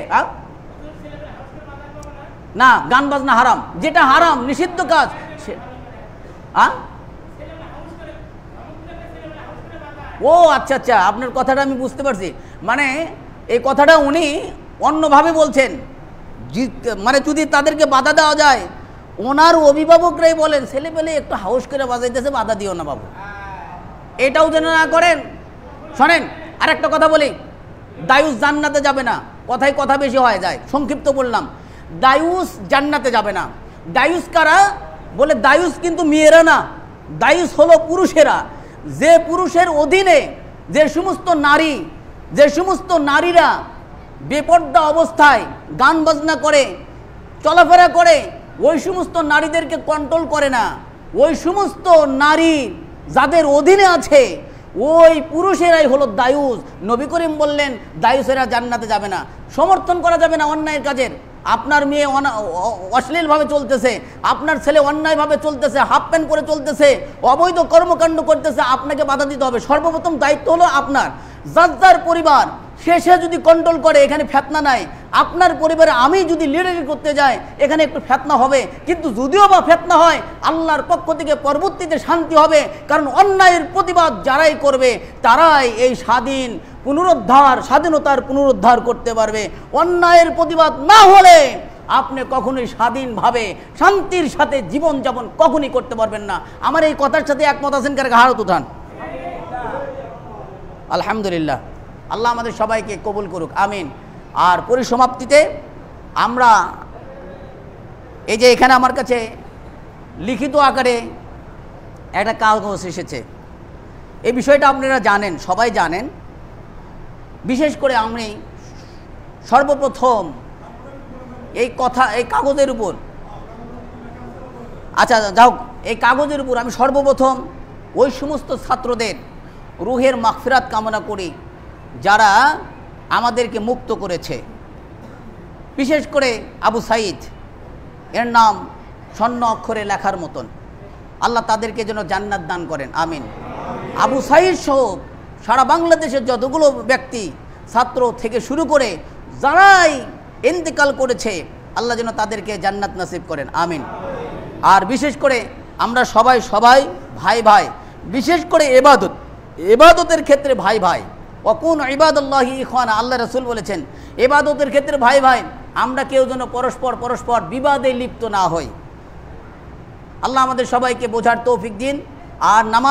না গান বাজনা হারাম, যেটা হারাম নিষিদ্ধ কাজ। ও আচ্ছা আচ্ছা, আপনার কথাটা আমি বুঝতে পারছি। মানে এই কথাটা উনি অন্যভাবে বলছেন, মানে যদি তাদেরকে বাধা দেওয়া যায়, ওনার অভিভাবকরাই বলেন ছেলে পেলে একটু হাউস করে বাজাইতেছে, বাধা দিও না বাবু, এটাও যেন না করেন। শোনেন, আরেকটা কথা বলি, দায়ুস জান্নাতে যাবে না, কথায় কথা বেশি হয়ে যায়, সংক্ষিপ্ত বললাম। দায়ুস জান্নাতে যাবে না। দায়ুস কারা? বলে দায়ুস কিন্তু মেয়েরা না, দায়ুস হলো পুরুষেরা। যে পুরুষের অধীনে যে সমস্ত নারী, যে সমস্ত নারীরা বেপর্দা অবস্থায় গান বাজনা করে চলাফেরা করে, ওই সমস্ত নারীদেরকে কন্ট্রোল করে না, ওই সমস্ত নারী যাদের অধীনে আছে, ওই পুরুষেরাই হলো দায়ুস। নবী করিম বললেন দায়ুসেরা জান্নাতে যাবে না। সমর্থন করা যাবে না অন্যায়ের কাজের। আপনার মেয়ে অশ্লীলভাবে চলতেছে, আপনার ছেলে অন্যায়ভাবে চলতেছে, হাফ প্যান্ট পরে চলতেছে, অবৈধ কর্মকাণ্ড করতেছে, আপনাকে বাধা দিতে হবে। সর্বপ্রথম দায়িত্ব হলো আপনার। যার পরিবার সে যদি কন্ট্রোল করে, এখানে ফেতনা নাই। আপনার পরিবারে আমি যদি লিডারি করতে যাই, এখানে একটু ফেতনা হবে, কিন্তু যদিও বা ফেতনা হয়, আল্লাহর পক্ষ থেকে পরবর্তীতে শান্তি হবে। কারণ অন্যায়ের প্রতিবাদ যারাই করবে, তারাই এই স্বাধীনতার পুনরুদ্ধার করতে পারবে। অন্যায়ের প্রতিবাদ না হলে আপনি কখনোই স্বাধীনভাবে শান্তির সাথে জীবনযাপন কখনই করতে পারবেন না। আমার এই কথার সাথে একমত আছেন? কারণ হাত উঠান। আলহামদুলিল্লাহ। আল্লাহ আমাদের সবাইকে কবুল করুক, আমিন। আর পরিসমাপ্তিতে আমরা এই যে এখানে আমার কাছে লিখিত আকারে একটা কাগজ এসেছে, এই বিষয়টা আপনারা জানেন, সবাই জানেন। বিশেষ করে আমি সর্বপ্রথম এই কাগজের উপর, আচ্ছা যাও, এই কাগজের উপর আমি সর্বপ্রথম ওই সমস্ত ছাত্রদের রুহের মাগফিরাত কামনা করি যারা আমাদেরকে মুক্ত করেছে। বিশেষ করে আবু সাইদ, এর নাম স্বর্ণ অক্ষরে লেখার মতন, আল্লাহ তাদেরকে যেন জান্নাত দান করেন, আমিন। আবু সাইদ সহ সারা বাংলাদেশের যতগুলো ব্যক্তি, ছাত্র থেকে শুরু করে যারাই ইন্তেকাল করেছে, আল্লাহ যেন তাদেরকে জান্নাত নসিব করেন, আমিন। আর বিশেষ করে আমরা সবাই ভাই ভাই, বিশেষ করে এবাদতের ক্ষেত্রে ভাই ভাই, ওয়াকুন ইবাদাল্লাহি ইখওয়ানা, আল্লাহ রাসূল বলেছেন এবাদতের ক্ষেত্রে ভাই ভাই, আমরা কেউ যেন পরস্পর বিবাদে লিপ্ত না হই। আল্লাহ আমাদের সবাইকে বোঝার তৌফিক দিন। আর নামাজ